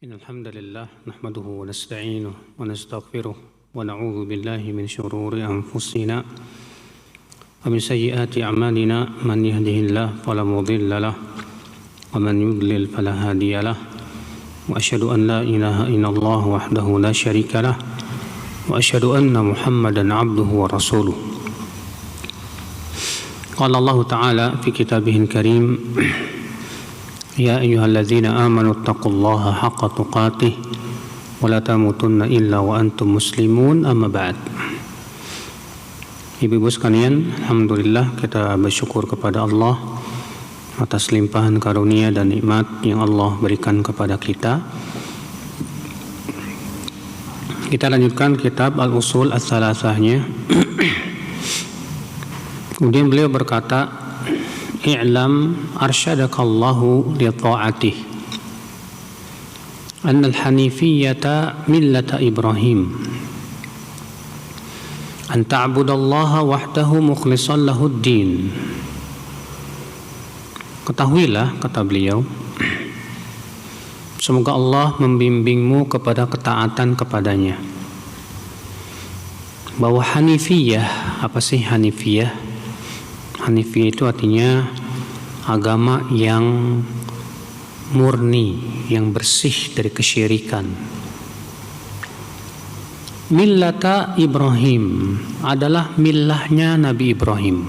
إن الحمد لله نحمده ونستعينه ونستغفره ونعوذ بالله من شرور أنفسنا ومن سيئات أعمالنا من يهده الله فلا مضل له ومن يضلل فلا هادي له وأشهد أن لا إله إلا الله وحده لا شريك له وأشهد أن محمدا عبده ورسوله قال الله تعالى في كتابه الكريم يا أيها الذين آمنوا اتقوا الله حق تقاته ولا تموتن إلا وأنتم مسلمون أما بعد. Ibu-ibu sekalian, alhamdulillah kita bersyukur kepada Allah atas limpahan karunia dan nikmat yang Allah berikan kepada kita. Kita lanjutkan kitab Al-Usul Ats-Tsalatsahnya. Kemudian beliau berkata, i'lam arsyadakallahu li ta'atih anna al-hanifiyyata millata Ibrahim an ta'budallaha wahdahu mukhlishan lahud-din. Ketahuilah, kata beliau, semoga Allah membimbingmu kepada ketaatan kepadanya. Bahwa Hanifiyah, apa sih Hanifiyah? Hanifiyah itu artinya agama yang murni, yang bersih dari kesyirikan. Millata Ibrahim adalah millahnya Nabi Ibrahim.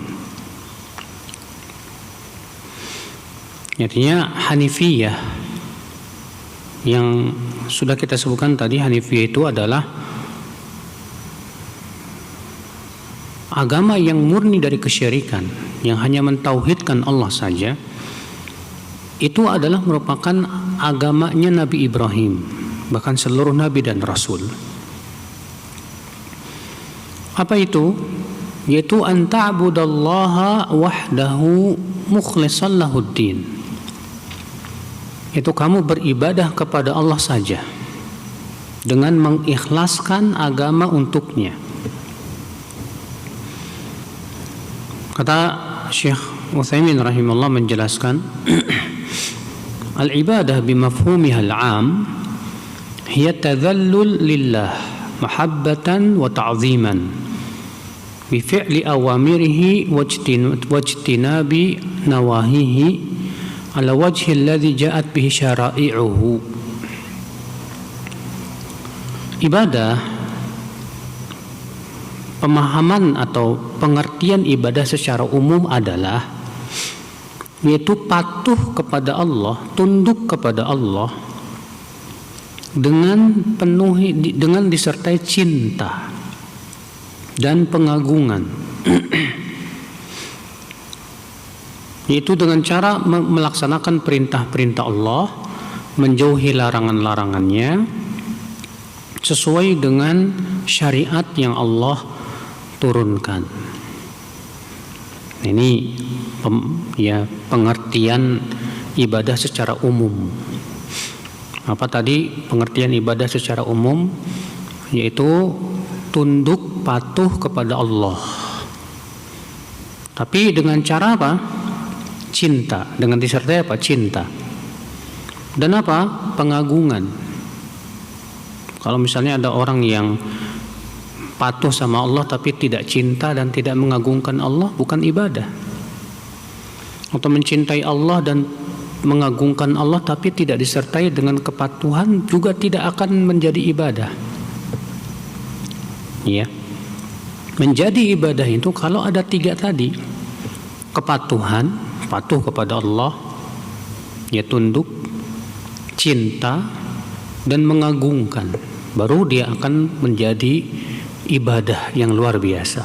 Artinya Hanifiyah yang sudah kita sebutkan tadi, Hanifiyah itu adalah agama yang murni dari kesyirikan, yang hanya mentauhidkan Allah saja. Itu adalah merupakan agamanya Nabi Ibrahim, bahkan seluruh nabi dan rasul. Apa itu? Yaitu an ta'budallaha wahdahu mukhlishan lahud-din. Itu kamu beribadah kepada Allah saja dengan mengikhlaskan agama untuknya. Kata Syekh Utsaimin rahimahullah menjelaskan, al-ibadah bimafhumiha al-'am hiya tadhallul lillah mahabbatan wa ta'ziman bi fi'li awamirihi wajtinabi nawahihi ala wajhi alladhi ja'at bihi syara'i'uhu. Ibadah, pemahaman atau pengertian ibadah secara umum adalah yaitu patuh kepada Allah, tunduk kepada Allah dengan disertai cinta dan pengagungan. Yaitu dengan cara melaksanakan perintah-perintah Allah, menjauhi larangan-larangannya sesuai dengan syariat yang Allah turunkan. Ini pengertian ibadah secara umum. Apa tadi pengertian ibadah secara umum? Yaitu tunduk patuh kepada Allah. Tapi dengan cara apa? Cinta. Dengan disertai apa? Cinta. Dan apa? Pengagungan. Kalau misalnya ada orang yang patuh sama Allah tapi tidak cinta dan tidak mengagungkan Allah, bukan ibadah. Atau mencintai Allah dan mengagungkan Allah tapi tidak disertai dengan kepatuhan, juga tidak akan menjadi ibadah. Ya. Menjadi ibadah itu kalau ada tiga tadi: kepatuhan, patuh kepada Allah, ya tunduk, cinta, dan mengagungkan, baru dia akan menjadi ibadah yang luar biasa.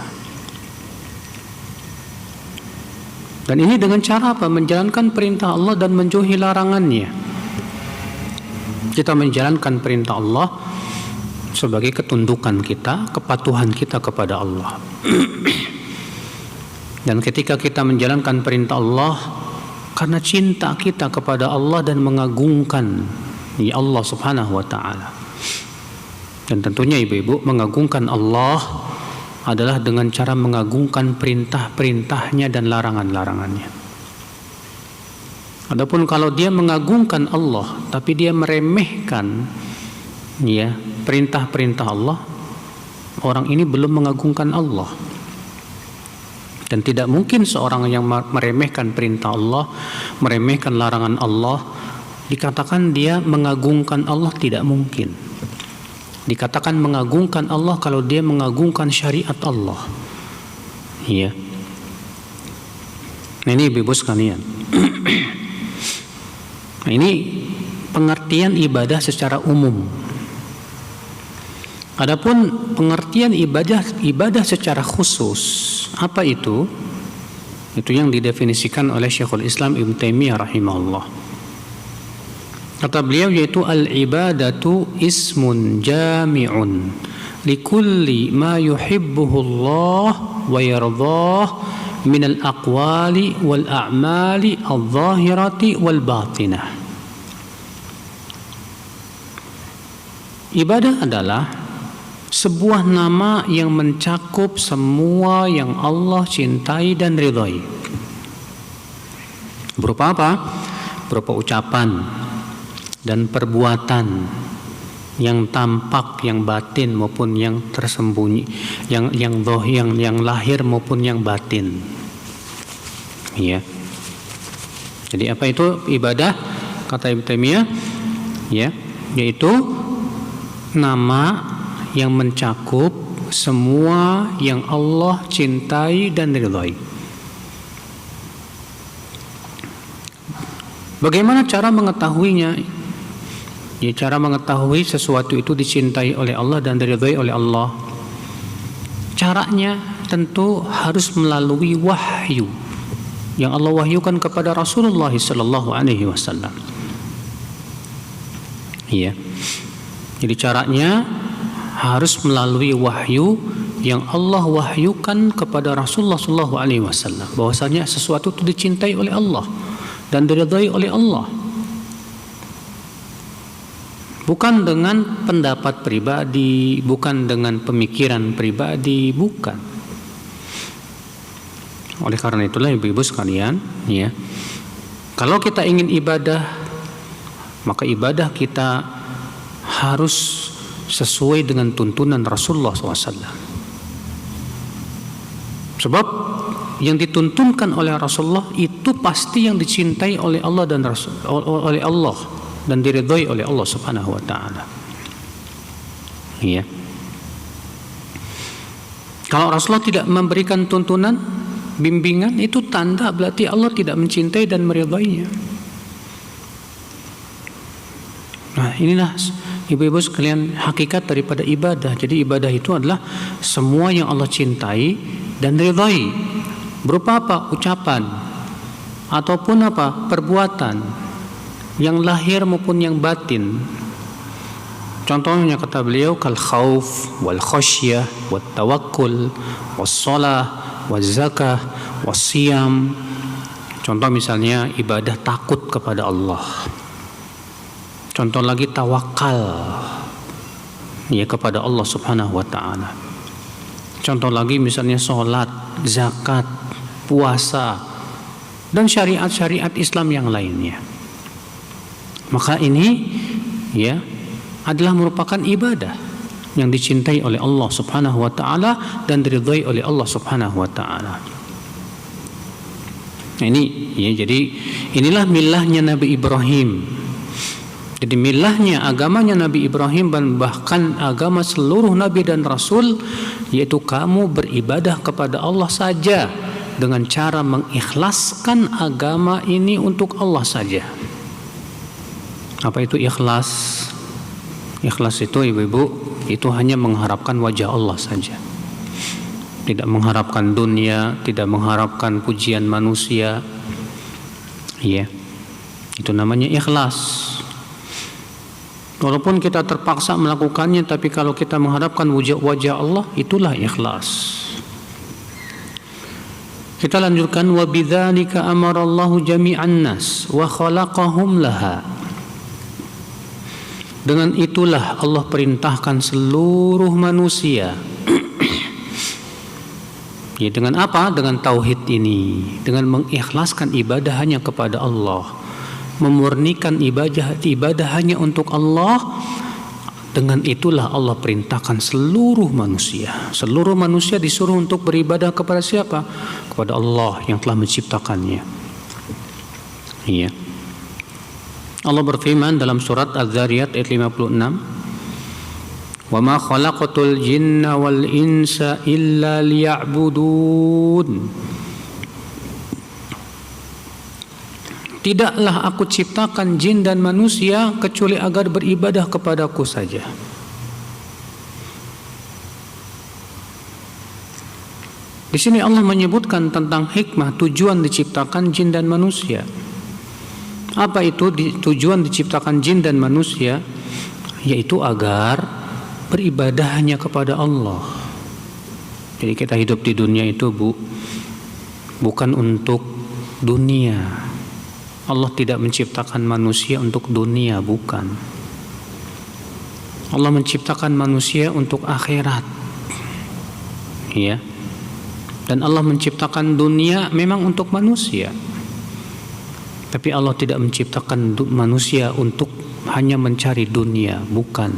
Dan ini dengan cara apa? Menjalankan perintah Allah dan menjauhi larangannya. Kita menjalankan perintah Allah sebagai ketundukan kita, kepatuhan kita kepada Allah. Dan ketika kita menjalankan perintah Allah karena cinta kita kepada Allah dan mengagungkan ya Allah Subhanahu wa ta'ala. Dan tentunya ibu-ibu, mengagungkan Allah adalah dengan cara mengagungkan perintah-perintahnya dan larangan-larangannya. Adapun kalau dia mengagungkan Allah tapi dia meremehkan ya perintah-perintah Allah, orang ini belum mengagungkan Allah. Dan tidak mungkin seorang yang meremehkan perintah Allah, meremehkan larangan Allah, dikatakan dia mengagungkan Allah. Tidak mungkin. Dikatakan mengagungkan Allah kalau dia mengagungkan syariat Allah. Ya. Nah, ini ibu sekalian. Nah, ini pengertian ibadah secara umum. Adapun pengertian ibadah secara khusus, apa itu? Itu yang didefinisikan oleh Syekhul Islam Ibnu Taimiyah rahimahullah. Kata beliau yaitu al-ibadatu ismun jami'un likulli ma yuhibbuhu Allah wa yardah min al-aqwali wal a'mali al-zahirati wal batinah. Ibadah adalah sebuah nama yang mencakup semua yang Allah cintai dan ridhai. Berupa apa? Berupa ucapan dan perbuatan yang tampak, yang batin maupun yang tersembunyi, yang lahir maupun yang batin. Ya. Jadi apa itu ibadah? Kata Ibnu Taimiyah, ya, yaitu nama yang mencakup semua yang Allah cintai dan ridhai. Bagaimana cara mengetahuinya? Ya, cara mengetahui sesuatu itu dicintai oleh Allah dan diridhai oleh Allah. Caranya tentu harus melalui wahyu yang Allah wahyukan kepada Rasulullah sallallahu alaihi wasallam. Iya. Jadi caranya harus melalui wahyu yang Allah wahyukan kepada Rasulullah sallallahu alaihi wasallam, bahwasanya sesuatu itu dicintai oleh Allah dan diridhai oleh Allah. Bukan dengan pendapat pribadi, bukan dengan pemikiran pribadi, bukan. Oleh karena itulah ibu-ibu sekalian, ya, kalau kita ingin ibadah, maka ibadah kita harus sesuai dengan tuntunan Rasulullah SAW. Sebab yang dituntunkan oleh Rasulullah itu pasti yang dicintai oleh Allah dan Rasul, oleh Allah dan diridhai oleh Allah Subhanahu wa taala. Iya. Kalau Rasulullah tidak memberikan tuntunan, bimbingan, itu tanda berarti Allah tidak mencintai dan meridhainya. Nah, inilah ibu-ibu sekalian hakikat daripada ibadah. Jadi ibadah itu adalah semua yang Allah cintai dan ridhai. Berupa apa? Ucapan ataupun apa? Perbuatan yang lahir maupun yang batin. Contohnya kata beliau kal khauf wal khasyah wat tawakkul was shalah waz zakah was siyam. Contoh misalnya ibadah takut kepada Allah. Contoh lagi tawakal ya kepada Allah Subhanahu wa taala. Contoh lagi misalnya salat, zakat, puasa dan syariat-syariat Islam yang lainnya. Maka ini ya adalah merupakan ibadah yang dicintai oleh Allah Subhanahu wa taala dan diridhai oleh Allah Subhanahu wa taala. Nah, ini ya, jadi inilah milahnya Nabi Ibrahim. Jadi milahnya, agamanya Nabi Ibrahim dan bahkan agama seluruh nabi dan rasul, yaitu kamu beribadah kepada Allah saja dengan cara mengikhlaskan agama ini untuk Allah saja. Apa itu ikhlas? Ikhlas itu ibu-ibu, itu hanya mengharapkan wajah Allah saja. Tidak mengharapkan dunia, tidak mengharapkan pujian manusia. Iya. Itu namanya ikhlas. Walaupun kita terpaksa melakukannya, tapi kalau kita mengharapkan wajah Allah, itulah ikhlas. Kita lanjutkan, wa bidzalika amarallahu jami'an nas wa khalaqahum laha. Dengan itulah Allah perintahkan seluruh manusia. Ya, dengan apa? Dengan tauhid ini, dengan mengikhlaskan ibadah hanya kepada Allah. memurnikan ibadah hanya untuk Allah, dengan itulah Allah perintahkan seluruh manusia. Seluruh manusia disuruh untuk beribadah kepada siapa? Kepada Allah yang telah menciptakannya. Iya. Allah berfirman dalam surat Az-Zariyat ayat 56, "Wa ma khalaqatul jinna wal insa illa liya'budun." Tidaklah aku ciptakan jin dan manusia kecuali agar beribadah kepadaku saja. Di sini Allah menyebutkan tentang hikmah tujuan diciptakan jin dan manusia. Apa itu tujuan diciptakan jin dan manusia? Yaitu agar beribadah hanya kepada Allah. Jadi kita hidup di dunia itu bukan untuk dunia. Allah tidak menciptakan manusia untuk dunia, bukan. Allah menciptakan manusia untuk akhirat. Ya. Dan Allah menciptakan dunia memang untuk manusia. Tapi Allah tidak menciptakan manusia untuk hanya mencari dunia, bukan.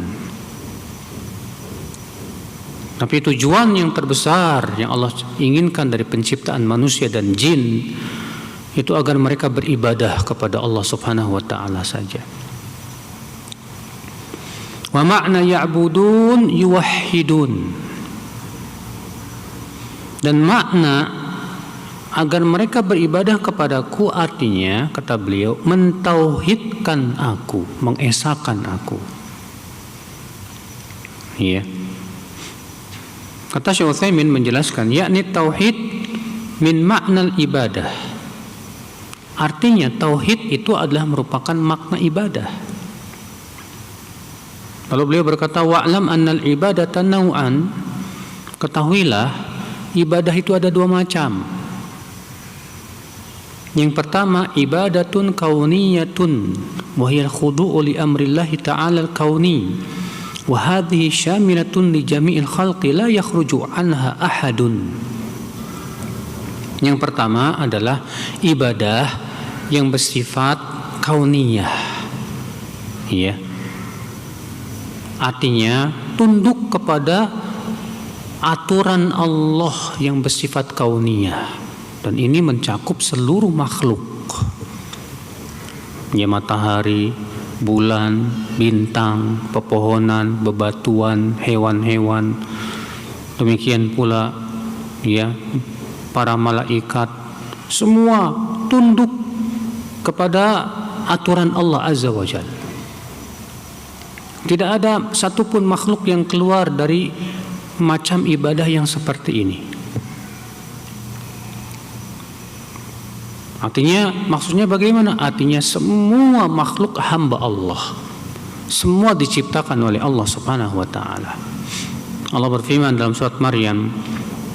Tapi tujuan yang terbesar yang Allah inginkan dari penciptaan manusia dan jin itu agar mereka beribadah kepada Allah Subhanahu wa taala saja. Wa ma'na ya'budun yuwahhidun. Dan makna agar mereka beribadah kepadaku artinya, kata beliau, mentauhidkan aku, mengesahkan aku. Iya. Kata Syekh Utsaimin menjelaskan, yakni tauhid min makna ibadah. Artinya tauhid itu adalah merupakan makna ibadah. Lalu beliau berkata, wa'lam annal ibadata naw'an. Ketahuilah ibadah itu ada dua macam. Yang pertama ibadatun kauniyatun wa hiya al-khudu'u li amrillahi ta'ala al-kauni. Wa hadhihi syamilatun li jami'il khalqi la yakhruju anha ahadun. Yang pertama adalah ibadah yang bersifat kauniyah. Iya. Artinya tunduk kepada aturan Allah yang bersifat kauniyah, dan ini mencakup seluruh makhluk. Ya, matahari, bulan, bintang, pepohonan, bebatuan, hewan-hewan. Demikian pula ya para malaikat, semua tunduk kepada aturan Allah Azza wa Jalla. Tidak ada satupun makhluk yang keluar dari macam ibadah yang seperti ini. Artinya, maksudnya bagaimana? Artinya semua makhluk hamba Allah. Semua diciptakan oleh Allah Subhanahu wa taala. Allah berfirman dalam surat Maryam,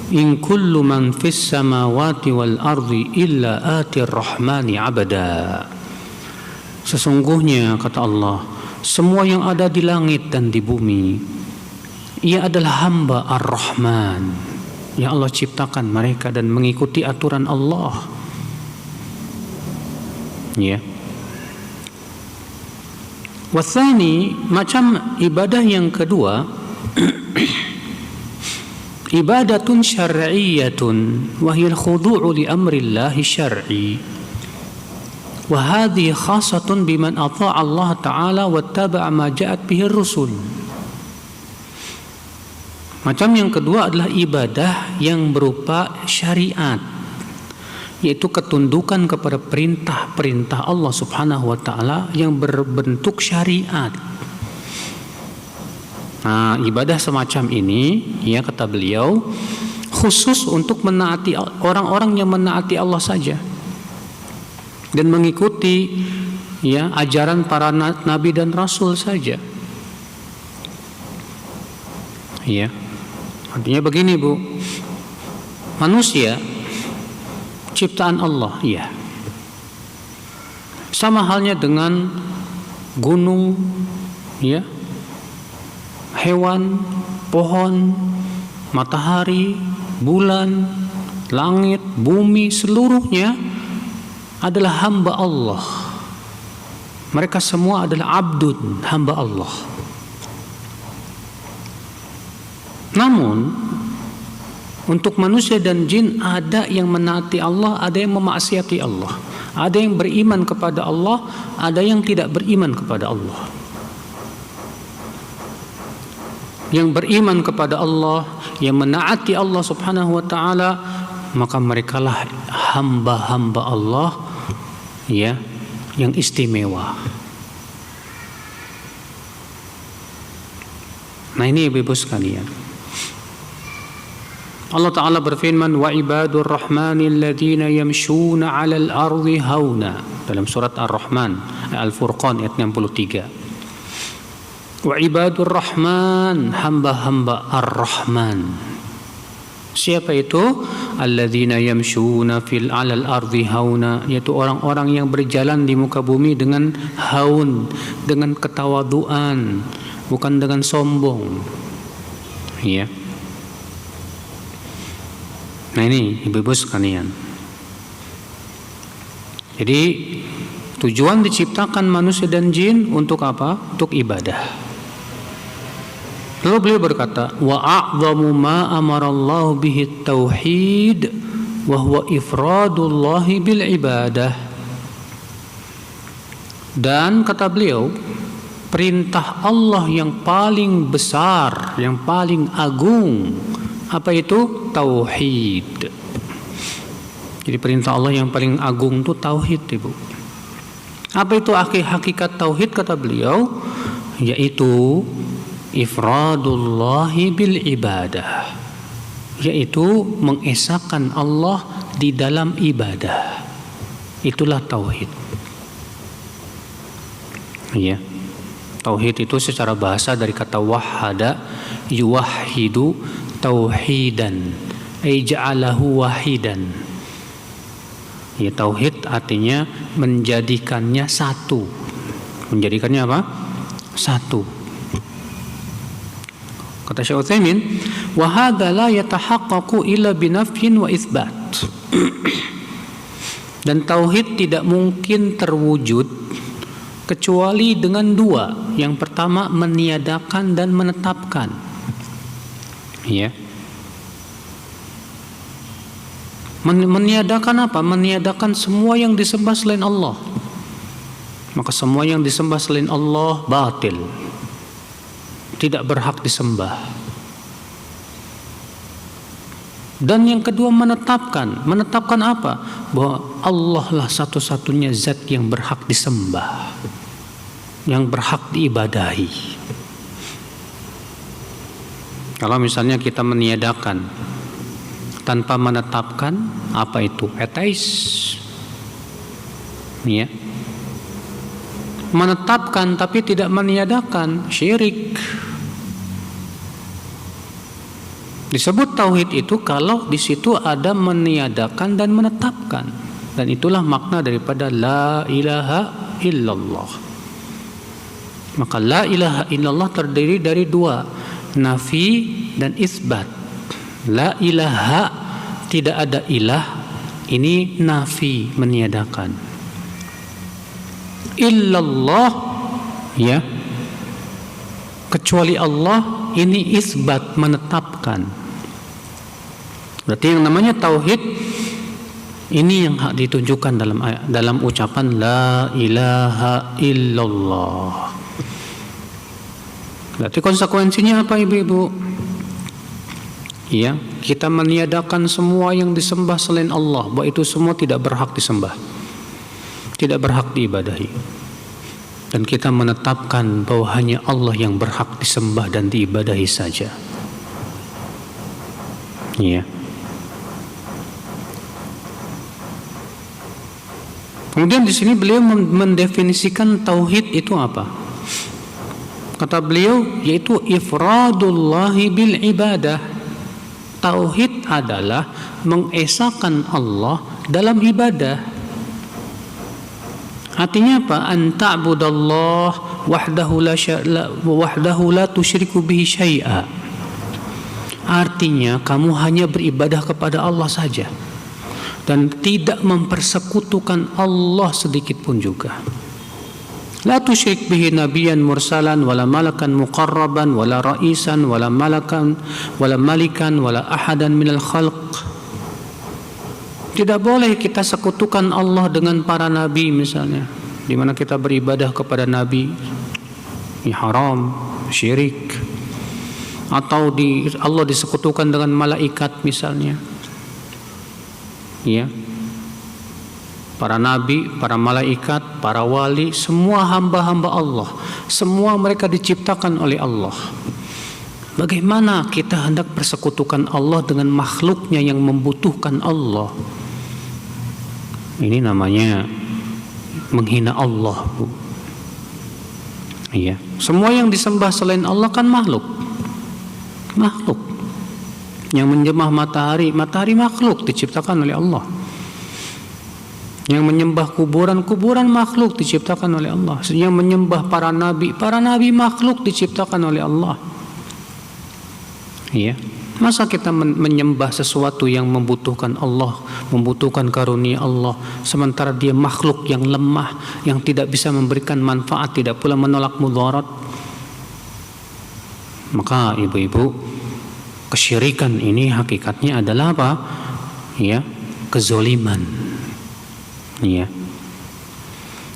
"In kullu man fis samawati wal ardi illa atir rahmani abada." Sesungguhnya kata Allah, semua yang ada di langit dan di bumi, ia adalah hamba Ar-Rahman yang Allah ciptakan mereka dan mengikuti aturan Allah. Ya. Wasani, macam ibadah yang kedua, ibadatun syar'iyyatun wa hiya al-khudu'u li amrillahi syar'i. Wa hadhihi khassatun biman ata'a Allah Ta'ala wa taba'a ma ja'at bihi ar-rusul. Macam yang kedua adalah ibadah yang berupa syariat, yaitu ketundukan kepada perintah-perintah Allah Subhanahu wa taala yang berbentuk syariat. Nah, ibadah semacam ini, ya kata beliau, khusus untuk menaati orang-orang yang menaati Allah saja dan mengikuti ya ajaran para nabi dan rasul saja. Ya. Artinya begini, Bu. Manusia ciptaan Allah, ya. Sama halnya dengan gunung, ya, hewan, pohon, matahari, bulan, langit, bumi, seluruhnya adalah hamba Allah. Mereka semua adalah abdun, hamba Allah. Namun untuk manusia dan jin ada yang menaati Allah, ada yang memaksiati Allah. Ada yang beriman kepada Allah, ada yang tidak beriman kepada Allah. Yang beriman kepada Allah, yang menaati Allah Subhanahu wa taala, maka merekalah hamba-hamba Allah ya, yang istimewa. Nah, ini Ibu-ibu sekalian. Allah Ta'ala berfirman, wa ibadur rahmanil ladzina yamshuna 'alal ardi hauna, dalam surat Ar-Rahman, Al-Furqan ayat 63. Wa ibadur rahman, hamba-hamba Ar-Rahman. Siapa itu? Alladzina yamshuna 'alal ardi hauna, yaitu orang-orang yang berjalan di muka bumi dengan haun, dengan ketawaduan, bukan dengan sombong. Ya. Nah, ini Ibu-ibu sekalian. Jadi tujuan diciptakan manusia dan jin untuk apa? Untuk ibadah. Lalu beliau berkata, wa a'zamu ma amarallahu bihi tauhid wa huwa ifradullahi bil ibadah. Dan kata beliau, perintah Allah yang paling besar, yang paling agung, apa itu? Tauhid. Jadi perintah Allah yang paling agung itu tauhid, Ibu. Apa itu hakikat tauhid kata beliau? Yaitu ifradullahi bil ibadah. Yaitu mengesahkan Allah di dalam ibadah. Itulah tauhid. Ya. Tauhid itu secara bahasa dari kata wahada yuwahhidu tauhidan, ay ja'alahu wahidan. Ya, tauhid artinya menjadikannya satu. Menjadikannya apa? Satu. Kata Syekh Utsaimin, wa hadza la yatahaqqaqu illa binafyin wa itsbat. Dan tauhid tidak mungkin terwujud kecuali dengan dua. Yang pertama, meniadakan dan menetapkan. Ya. Meniadakan apa? Meniadakan semua yang disembah selain Allah. Maka semua yang disembah selain Allah batil, tidak berhak disembah. Dan yang kedua, menetapkan apa? Bahwa Allah lah satu-satunya zat yang berhak disembah, yang berhak diibadahi. Kalau misalnya kita meniadakan tanpa menetapkan, apa itu? Ateis. Ya. Menetapkan tapi tidak meniadakan, syirik. Disebut tauhid itu kalau di situ ada meniadakan dan menetapkan. Dan itulah makna daripada la ilaha illallah. Maka la ilaha illallah terdiri dari dua, nafi dan isbat. La ilaha, tidak ada ilah, ini nafi, meniadakan. Illallah, ya, kecuali Allah, ini isbat, menetapkan. Berarti yang namanya tauhid ini yang ditunjukkan dalam ucapan la ilaha illallah. Berarti konsekuensinya apa, Ibu-ibu? Ya, kita meniadakan semua yang disembah selain Allah, bahwa itu semua tidak berhak disembah, tidak berhak diibadahi. Dan kita menetapkan bahwa hanya Allah yang berhak disembah dan diibadahi saja. Ya. Kemudian di sini beliau mendefinisikan tauhid itu apa? Kata beliau, yaitu ifradullahi bil ibadah. Tauhid adalah mengesahkan Allah dalam ibadah. Artinya apa? An ta'budallah wahdahu la tusyriku bihi syai'a. Artinya kamu hanya beribadah kepada Allah saja dan tidak mempersekutukan Allah sedikit pun juga. La tusyrik bihi nabiyyan mursalan wala malakan muqarraban wala ra'isan wala malikan wala ahadan minal khalq. Tidak boleh kita sekutukan Allah dengan para nabi misalnya, di mana kita beribadah kepada nabi, ini haram, syirik. Atau Allah disekutukan dengan malaikat misalnya. Ya. Para nabi, para malaikat, para wali, semua hamba-hamba Allah, semua mereka diciptakan oleh Allah. Bagaimana kita hendak persekutukan Allah dengan makhluknya yang membutuhkan Allah? Ini namanya menghina Allah, Bu. Iya. Semua yang disembah selain Allah kan makhluk. Makhluk. Yang menyembah matahari, matahari makhluk diciptakan oleh Allah. Yang menyembah kuburan makhluk diciptakan oleh Allah. Yang menyembah para nabi makhluk diciptakan oleh Allah. Iya. Masa kita menyembah sesuatu yang membutuhkan Allah, membutuhkan karunia Allah, sementara dia makhluk yang lemah, yang tidak bisa memberikan manfaat, tidak pula menolak mudarat? Maka ibu-ibu, kesyirikan ini hakikatnya adalah apa? Ya, kezoliman. Ya.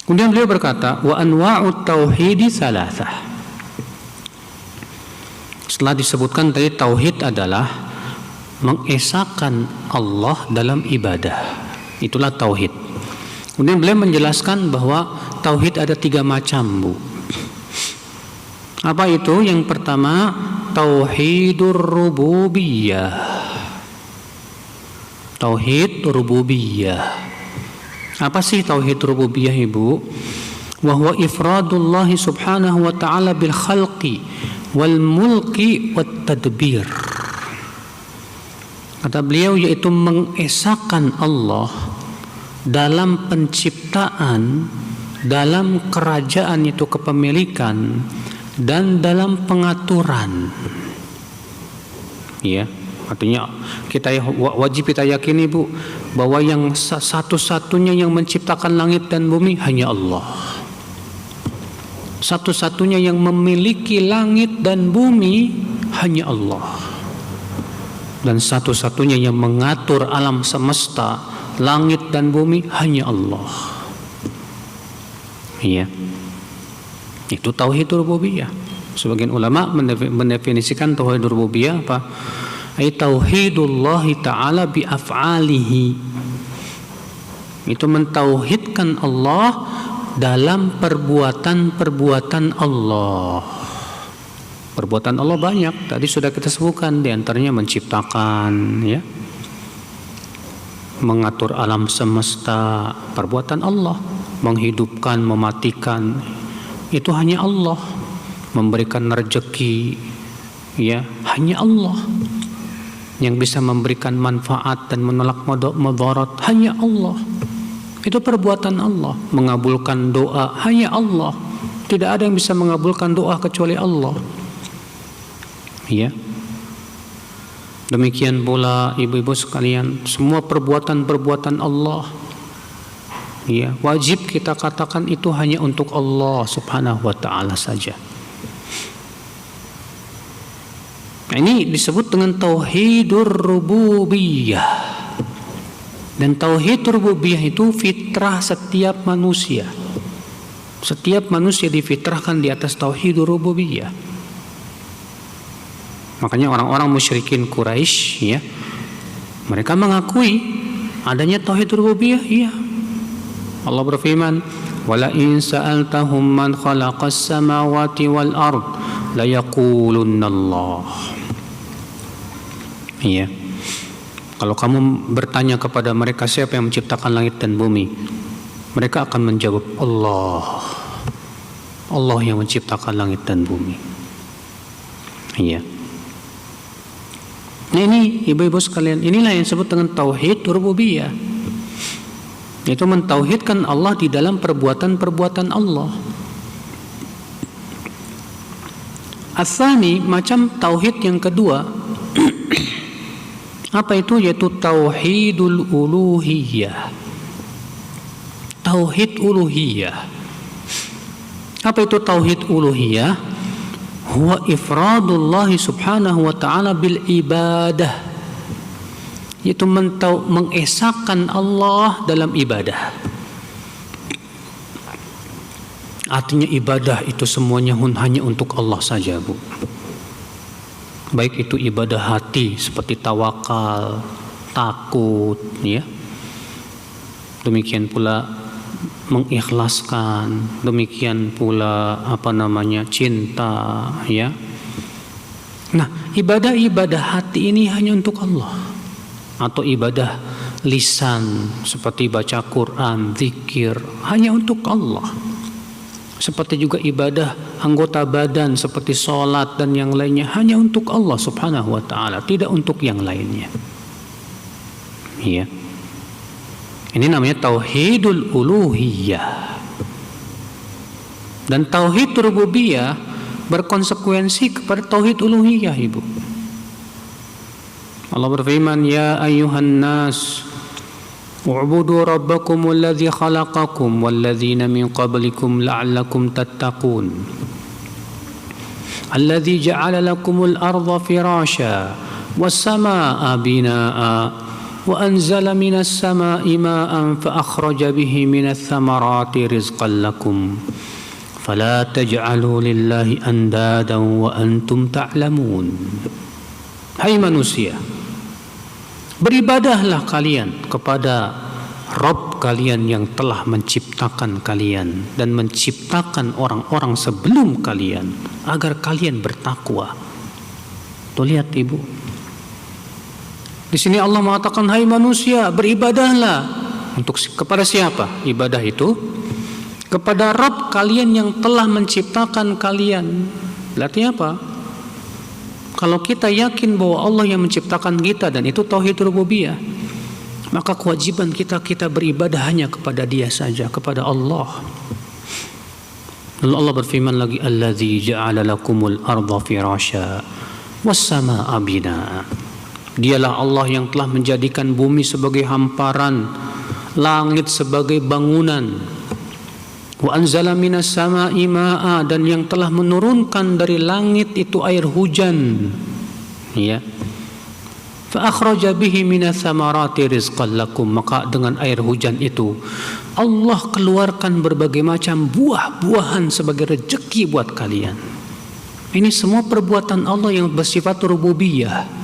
Kemudian beliau berkata, wa anwa'ut tauhidi thalathah. Setelah disebutkan tadi tauhid adalah mengesahkan Allah dalam ibadah. Itulah tauhid. Kemudian beliau menjelaskan bahwa tauhid ada 3 macam, Bu. Apa itu? Yang pertama, tauhidur rububiyah. Tauhid rububiyah. Apa sih tauhid rububiyah, Ibu? Wa huwa ifradullah subhanahu wa ta'ala bil khalqi wal mulki wat tadbir. Kata beliau, yaitu mengesahkan Allah dalam penciptaan, dalam kerajaan itu kepemilikan, dan dalam pengaturan. Ya. Artinya kita wajib kita yakini, Bu, bahwa yang satu-satunya yang menciptakan langit dan bumi hanya Allah. Satu-satunya yang memiliki langit dan bumi hanya Allah. Dan satu-satunya yang mengatur alam semesta, langit dan bumi hanya Allah. Iya. Itu tauhid rububiyah. Sebagian ulama mendefinisikan tauhid rububiyah apa? Ay tauhidullah ta'ala bi af'alihi. Itu mentauhidkan Allah dalam perbuatan-perbuatan Allah. Perbuatan Allah banyak, tadi sudah kita sebutkan, di antaranya menciptakan, ya, mengatur alam semesta, perbuatan Allah, menghidupkan, mematikan, itu hanya Allah. Memberikan rezeki, ya, hanya Allah. Yang bisa memberikan manfaat dan menolak mudarat hanya Allah. Itu perbuatan Allah. Mengabulkan doa hanya Allah. Tidak ada yang bisa mengabulkan doa kecuali Allah. Ya. Demikian pula ibu-ibu sekalian, semua perbuatan-perbuatan Allah, ya, wajib kita katakan itu hanya untuk Allah Subhanahu wa ta'ala saja. Nah, ini disebut dengan tauhidur rububiyah. Dan tauhid rububiyah itu fitrah setiap manusia. Setiap manusia difitrahkan di atas tauhidur rububiyah. Makanya orang-orang musyrikin Quraisy, ya, mereka mengakui adanya tauhid rububiyah, iya. Allah berfirman, "Wala in sa'altahum man khalaqas samawati wal ard la yaqulunna Allah." Iya. Kalau kamu bertanya kepada mereka siapa yang menciptakan langit dan bumi, mereka akan menjawab Allah. Allah yang menciptakan langit dan bumi. Iya. Nah, ini ibu-ibu sekalian, inilah yang disebut dengan tauhid rububiyah. Itu mentauhidkan Allah di dalam perbuatan-perbuatan Allah. As-tsani, macam tauhid yang kedua, apa itu? Yaitu tauhidul uluhiyah. Tauhid uluhiyah. Apa itu tauhid uluhiyah? Huwa ifradullah subhanahu wa ta'ala bil ibadah, yaitu mengesahkan Allah dalam ibadah. Artinya ibadah itu semuanya hanya untuk Allah saja, Bu. Baik itu ibadah hati seperti tawakal, takut, ya. Demikian pula mengikhlaskan, demikian pula cinta, ya. Nah, ibadah-ibadah hati ini hanya untuk Allah, atau ibadah lisan seperti baca Quran, zikir hanya untuk Allah. Seperti juga ibadah anggota badan seperti sholat dan yang lainnya hanya untuk Allah subhanahu wa ta'ala, tidak untuk yang lainnya. Iya. Ini namanya tauhidul uluhiyah. Dan tauhid rububiyah berkonsekuensi kepada tauhid uluhiyah, Ibu. Allah berfirman, ya ayyuhan nas u'budu rabbakumul ladzi khalaqakum walladzina min qablikum la'allakum tattaqun alladzi ja'ala lakumul arda firasha was samaa'a binaa'a wa anzala minas samaa'i maa'an fa akhraja bihi minats thamarati rizqan lakum fala taj'alu lillahi andadan wa antum ta'lamun. Hai manusia, beribadahlah kalian kepada Rabb kalian yang telah menciptakan kalian dan menciptakan orang-orang sebelum kalian agar kalian bertakwa. Tuh lihat, Ibu. Di sini Allah mengatakan, hai manusia, beribadahlah. Kepada siapa ibadah itu? Kepada Rabb kalian yang telah menciptakan kalian. Berarti apa? Kalau kita yakin bahwa Allah yang menciptakan kita dan itu tauhid rububiyah, maka kewajiban kita beribadah hanya kepada Dia saja, kepada Allah. Lalu Allah berfirman lagi, alladzi ja'ala lakumul arda firasha was samaa'a binaa'a. Dialah Allah yang telah menjadikan bumi sebagai hamparan, langit sebagai bangunan. Wa anzala minas samaa'i maa'a, dan yang telah menurunkan dari langit itu air hujan, ya. Fa akhraja bihi minas thamarati rizqan lakum, maka dengan air hujan itu Allah keluarkan berbagai macam buah-buahan sebagai rezeki buat kalian. Ini semua perbuatan Allah yang bersifat rububiyah.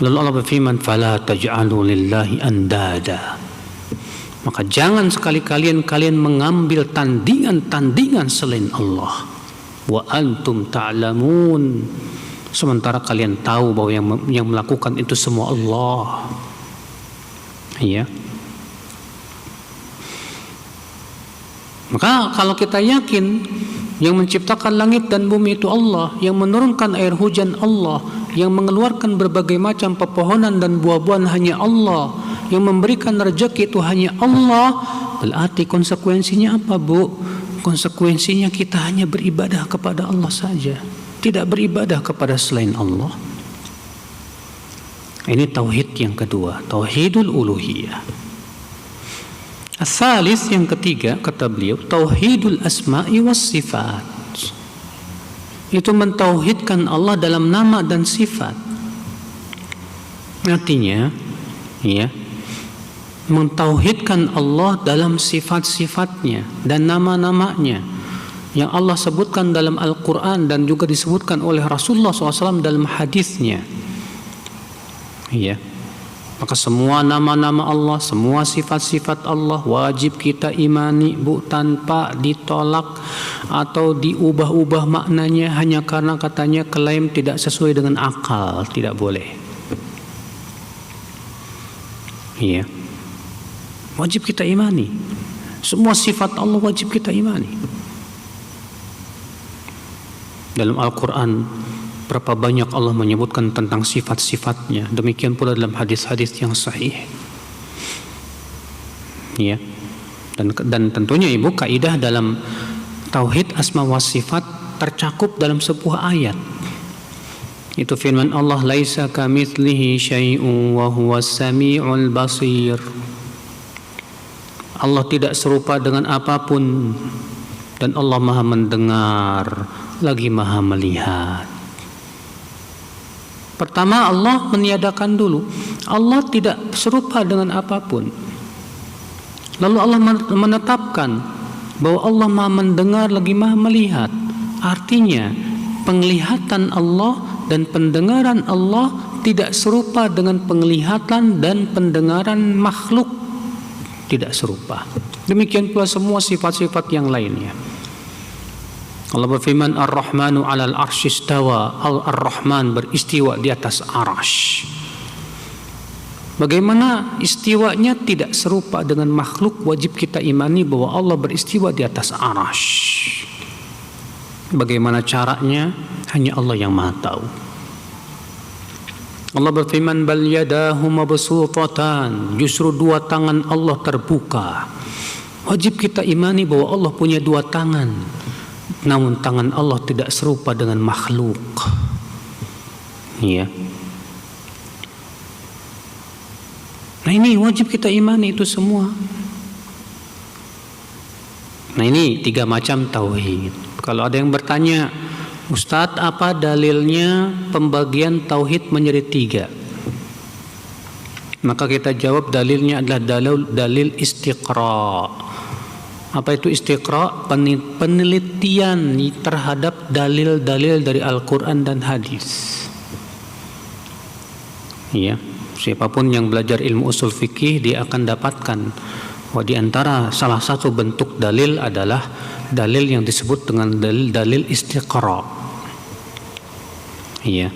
Lalu Allah berfirman, fala taj'alu lillahi andada, maka jangan sekali-kali kalian mengambil tandingan-tandingan selain Allah. Wa antum ta'lamun, sementara kalian tahu bahwa yang melakukan itu semua Allah. Iya. Maka kalau kita yakin yang menciptakan langit dan bumi itu Allah, yang menurunkan air hujan Allah, yang mengeluarkan berbagai macam pepohonan dan buah-buahan hanya Allah, yang memberikan rezeki itu hanya Allah, berarti konsekuensinya apa, Bu? Konsekuensinya kita hanya beribadah kepada Allah saja, tidak beribadah kepada selain Allah. Ini tauhid yang kedua, tauhidul uluhiyah. As-salis, yang ketiga, kata beliau, tauhidul asma'i was sifat. Itu mentauhidkan Allah dalam nama dan sifat. Artinya, ya, mentauhidkan Allah dalam sifat-sifatnya dan nama-namanya yang Allah sebutkan dalam Al-Quran dan juga disebutkan oleh Rasulullah SAW dalam hadisnya. Ya. Maka semua nama-nama Allah, semua sifat-sifat Allah wajib kita imani, Bu, tanpa ditolak atau diubah-ubah maknanya hanya karena katanya klaim tidak sesuai dengan akal, tidak boleh. Iya. Wajib kita imani. Semua sifat Allah wajib kita imani. Dalam Al-Quran berapa banyak Allah menyebutkan tentang sifat-sifatnya. Demikian pula dalam hadis-hadis yang sahih. Ya. Dan tentunya, Ibu, kaidah dalam tauhid asma wa sifat tercakup dalam sebuah ayat. Itu firman Allah, laisa kamitslihi syai'un wa huwas samiul basir. Allah tidak serupa dengan apapun Dan Allah Maha mendengar lagi Maha melihat. Pertama, Allah meniadakan dulu. Allah tidak serupa dengan apapun. Lalu Allah menetapkan bahwa Allah Maha mendengar lagi Maha melihat. Artinya, penglihatan Allah dan pendengaran Allah tidak serupa dengan penglihatan dan pendengaran makhluk. Tidak serupa. Demikian pula semua sifat-sifat yang lainnya. Allah berfirman, Ar-Rahmanu 'alal 'arsy istawa. Ar-Rahman beristiwa di atas arasy. Bagaimana istiwanya tidak serupa dengan makhluk, wajib kita imani bahwa Allah beristiwa di atas arasy. Bagaimana caranya? Hanya Allah yang Maha tahu. Allah berfirman, bal yadahu mabsutatan. Justru dua tangan Allah terbuka. Wajib kita imani bahwa Allah punya dua tangan. Namun tangan Allah tidak serupa dengan makhluk. Ya. Nah, ini wajib kita imani itu semua. Nah, ini 3 macam tauhid. Kalau ada yang bertanya, Ustadz, apa dalilnya pembagian tauhid menjadi 3? Maka kita jawab dalilnya adalah dalil istiqra. Apa itu istiqra? Penelitian terhadap dalil-dalil dari Al-Quran dan hadis. Ya, siapapun yang belajar ilmu usul fikih, dia akan dapatkan bahwa di antara salah satu bentuk dalil adalah dalil yang disebut dengan dalil istiqra. Iya.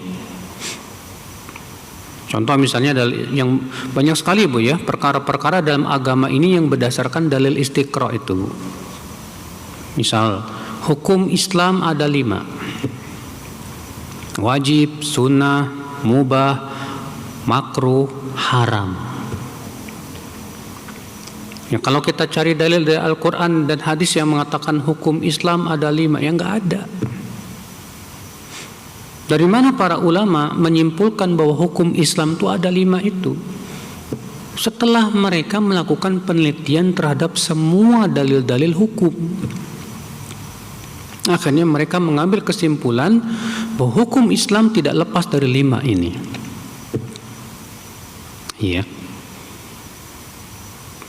Contoh misalnya yang banyak sekali Bu ya, perkara-perkara dalam agama ini yang berdasarkan dalil istiqra itu. Misal, hukum Islam ada 5. Wajib, sunnah, mubah, makruh, haram. Ya, kalau kita cari dalil dari Al-Quran dan hadis yang mengatakan hukum Islam ada 5, yang enggak ada. Dari mana para ulama menyimpulkan bahwa hukum Islam itu ada 5 itu? Setelah mereka melakukan penelitian terhadap semua dalil-dalil hukum. Akhirnya mereka mengambil kesimpulan bahwa hukum Islam tidak lepas dari 5 ini. Iya.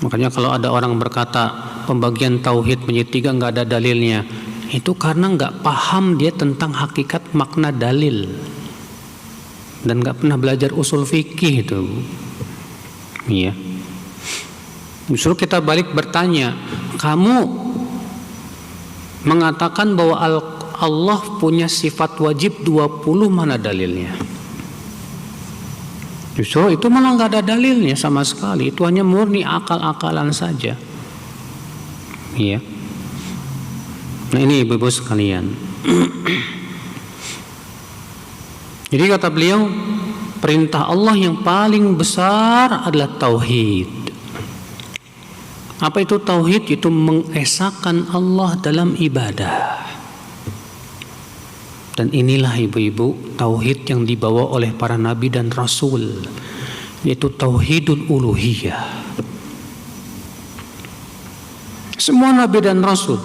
Makanya kalau ada orang berkata pembagian tauhid menjadi 3 nggak ada dalilnya, itu karena nggak paham dia tentang hakikat makna dalil dan nggak pernah belajar usul fikih itu. Iya. Justru kita balik bertanya, kamu mengatakan bahwa Allah punya sifat wajib 20, mana dalilnya? Justru itu malah nggak ada dalilnya sama sekali. Itu hanya murni akal-akalan saja. Iya. Nah, ini ibu-ibu sekalian. Jadi kata beliau, perintah Allah yang paling besar adalah tauhid. Apa itu tauhid? Itu mengesahkan Allah dalam ibadah. Dan inilah ibu-ibu tauhid yang dibawa oleh para nabi dan rasul, yaitu tauhidul uluhiyah. Semua nabi dan rasul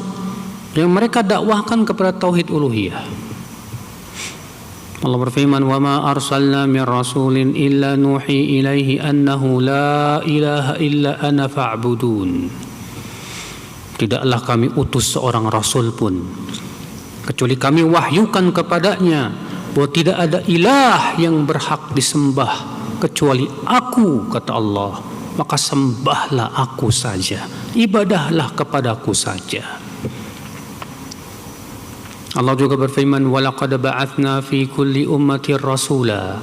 yang mereka dakwahkan kepada tauhid uluhiyah. Allah berfirman, "Wa ma arsalna min rasulin illa nuhi ilaihi annahu la ilaha illa ana fa'budun." Tidaklah kami utus seorang rasul pun kecuali kami wahyukan kepadanya bahwa tidak ada ilah yang berhak disembah kecuali aku, kata Allah. Maka sembahlah aku saja, ibadahlah kepadaku saja. Allah juga berfirman, "Walaqad ba'atsna fi kulli ummatin rasula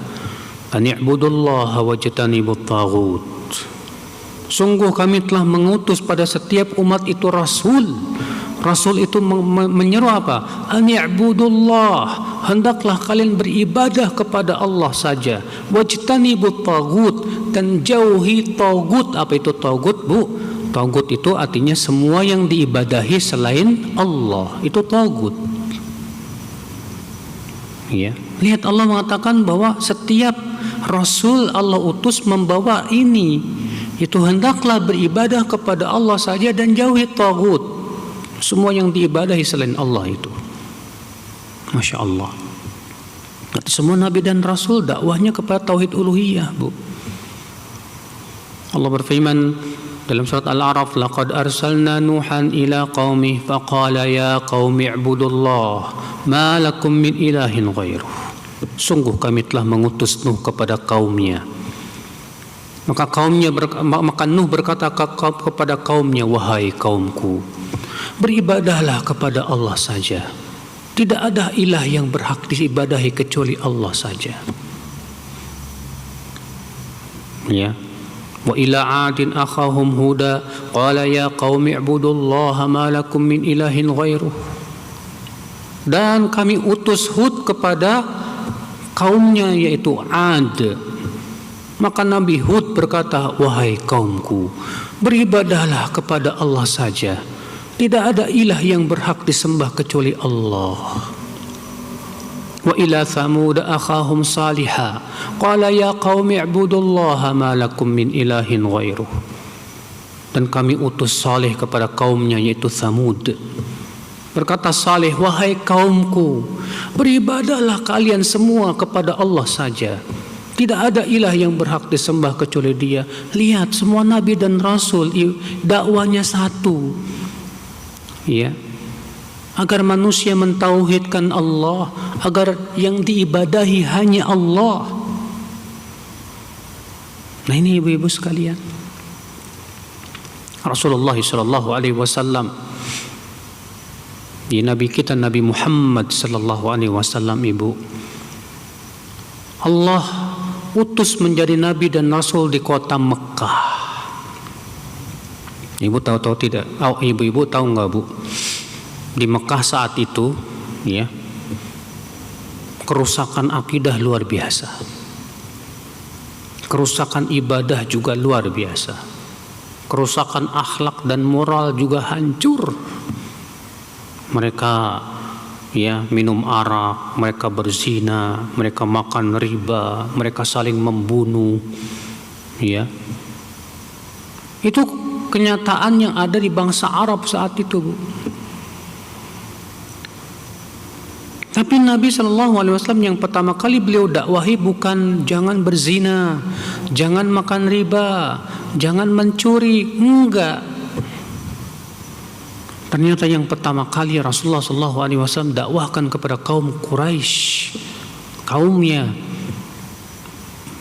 an i'budullaha wajtanibut taghut." Sungguh kami telah mengutus pada setiap umat itu rasul. Rasul itu menyeru apa? An i'budullah, hendaklah kalian beribadah kepada Allah saja. Wajtanibut taghut, dan jauhi taghut. Apa itu taghut, Bu? Taghut itu artinya semua yang diibadahi selain Allah, itu taghut. Ya. Lihat, Allah mengatakan bahwa setiap rasul Allah utus membawa ini, itu hendaklah beribadah kepada Allah saja dan jauhi taghut. Semua yang diibadahi selain Allah itu. Masya Allah. Berarti semua Nabi dan Rasul dakwahnya kepada tauhid uluhiyah, Bu. Allah berfirman dalam surat Al-A'raf, laqad arsalna Nuhan ila qaumih faqala ya qaumi ibudullah ma lakum min ilahin ghairuh. Sungguh kami telah mengutus Nuh kepada kaumnya. Maka Nuh berkata kepada kaumnya, wahai kaumku, beribadahlah kepada Allah saja. Tidak ada ilah yang berhak diibadahi kecuali Allah saja. Ya. Wa ila 'adin akhahum huda qala ya qaumi ibudullaha ma lakum min ilahin ghairuh. Dan kami utus Hud kepada kaumnya yaitu 'Ad. Maka Nabi Hud berkata, wahai kaumku, beribadahlah kepada Allah saja. Tidak ada ilah yang berhak disembah kecuali Allah. Wa ila Thamud akhahum Salihah qala ya qaumi ibudullaha ma lakum min ilahin ghairuh. Dan kami utus Saleh kepada kaumnya yaitu Thamud. Berkata Saleh, wahai kaumku, beribadahlah kalian semua kepada Allah saja. Tidak ada ilah yang berhak disembah kecuali Dia. Lihat, semua nabi dan rasul dakwanya satu. Ya. Agar manusia mentauhidkan Allah, agar yang diibadahi hanya Allah. Nah, ini ibu-ibu sekalian, Rasulullah sallallahu alaihi wasallam, di Nabi kita Nabi Muhammad sallallahu alaihi wasallam, ibu, Allah utus menjadi nabi dan rasul di kota Mekah. Ibu tahu tidak? Oh, ibu-ibu tahu nggak, Bu? Di Mekah saat itu, ya, kerusakan akidah luar biasa, kerusakan ibadah juga luar biasa, kerusakan akhlak dan moral juga hancur. Mereka, ya, minum arak, mereka berzina, mereka makan riba, mereka saling membunuh, ya. Itu kenyataan yang ada di bangsa Arab saat itu, Bu. Tapi Nabi SAW yang pertama kali beliau dakwahi bukan jangan berzina, jangan makan riba, jangan mencuri, enggak. Ternyata yang pertama kali Rasulullah SAW dakwahkan kepada kaum Quraisy, kaumnya,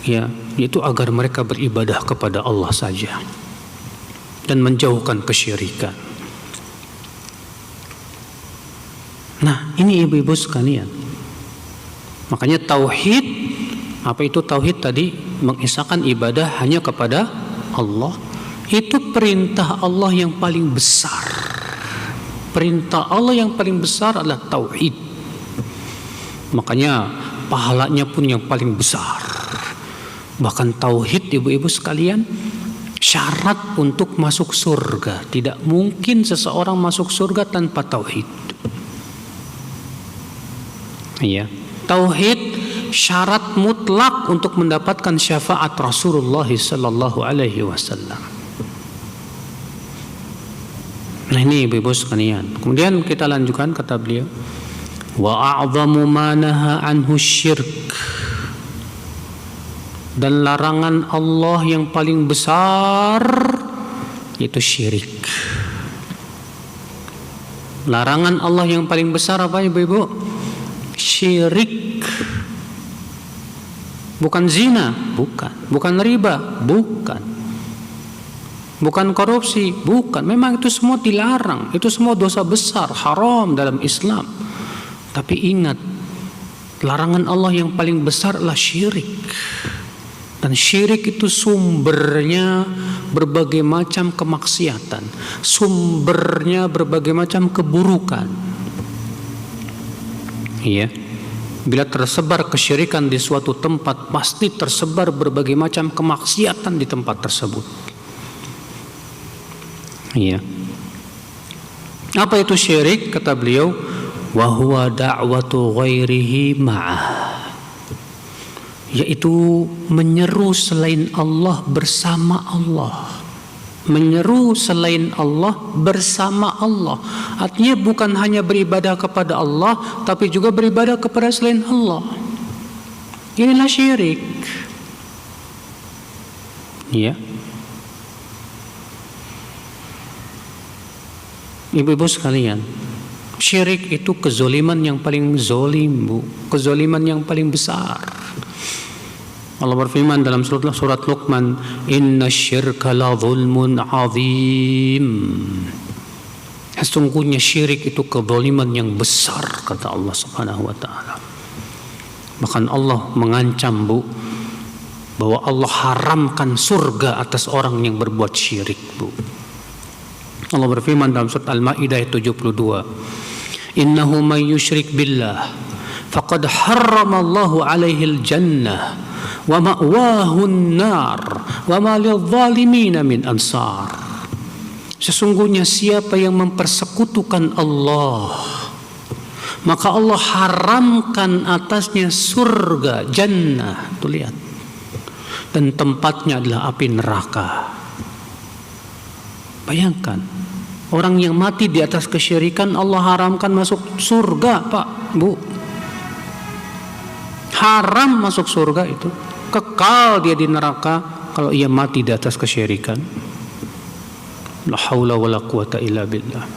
ya, yaitu agar mereka beribadah kepada Allah saja dan menjauhkan kesyirikan. Nah, ini ibu-ibu sekalian. Makanya tauhid, apa itu tauhid tadi? Mengesahkan ibadah hanya kepada Allah. Itu perintah Allah yang paling besar. Perintah Allah yang paling besar adalah tauhid. Makanya pahalanya pun yang paling besar. Bahkan tauhid, ibu-ibu sekalian, syarat untuk masuk surga. Tidak mungkin seseorang masuk surga tanpa tauhid. Ya, tauhid syarat mutlak untuk mendapatkan syafaat Rasulullah sallallahu alaihi wasallam. Nah, ini ibu-ibu sekalian. Kemudian kita lanjutkan, kata beliau, wa a'zamu ma naha anhu syirk. Dan larangan Allah yang paling besar yaitu syirik. Larangan Allah yang paling besar apa, ibu-ibu? Syirik. Bukan zina, bukan riba, bukan korupsi, bukan. Memang itu semua dilarang, itu semua dosa besar, haram dalam Islam. Tapi ingat, larangan Allah yang paling besar adalah syirik. Dan syirik itu sumbernya berbagai macam kemaksiatan, sumbernya berbagai macam keburukan. Ya, bila tersebar kesyirikan di suatu tempat, pasti tersebar berbagai macam kemaksiatan di tempat tersebut. Ya. Apa itu syirik? Kata beliau, wa huwa da'watu ghairihi ma'ah. Yaitu menyeru selain Allah bersama Allah. menyeru selain Allah bersama Allah. Artinya bukan hanya beribadah kepada Allah, tapi juga beribadah kepada selain Allah. Inilah syirik. Ya. Ibu-ibu sekalian, syirik itu kezoliman yang paling zolim, Bu. Kezoliman yang paling besar. Allah berfirman dalam surat Luqman, "Inna syirka la zulmun azim." Sesungguhnya syirik itu kezaliman yang besar, kata Allah Subhanahu wa taala. Bahkan Allah mengancam, Bu, bahwa Allah haramkan surga atas orang yang berbuat syirik, Bu. Allah berfirman dalam surat Al-Maidah 72, "Innahu may yusyrik billah faqad harramallahu 'alaihil jannah wa ma'wahun nar wa ma lidh-dhalimin min ansar." Sesungguhnya siapa yang mempersekutukan Allah, maka Allah haramkan atasnya surga, jannah. Tuh lihat. Dan tempatnya adalah api neraka. Bayangkan, orang yang mati di atas kesyirikan Allah haramkan masuk surga, Pak, Bu. Haram masuk surga itu. Kekal dia di neraka kalau ia mati di atas kesyirikan. La haula wala quwata illa billah.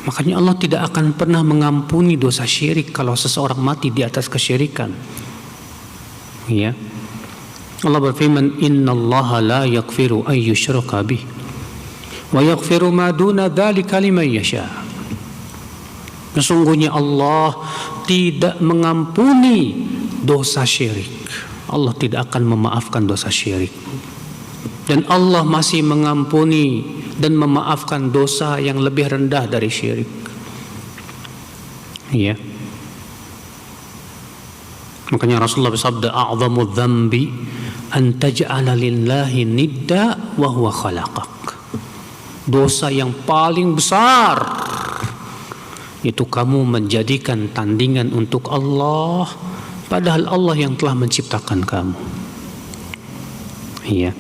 Makanya Allah tidak akan pernah mengampuni dosa syirik kalau seseorang mati di atas kesyirikan. Ya. Allah berfirman, "Innallaha la yaghfiru an yushraka bih wa yaghfiru ma duna dzalika liman yasha." Sesungguhnya Allah tidak mengampuni dosa syirik. Allah tidak akan memaafkan dosa syirik. Dan Allah masih mengampuni dan memaafkan dosa yang lebih rendah dari syirik. Ya. Makanya Rasulullah bersabda, "A'dhamu dzambi an taj'ala lillahi nidda wa huwa khalaqak." Dosa yang paling besar itu kamu menjadikan tandingan untuk Allah, padahal Allah yang telah menciptakan kamu. Iya.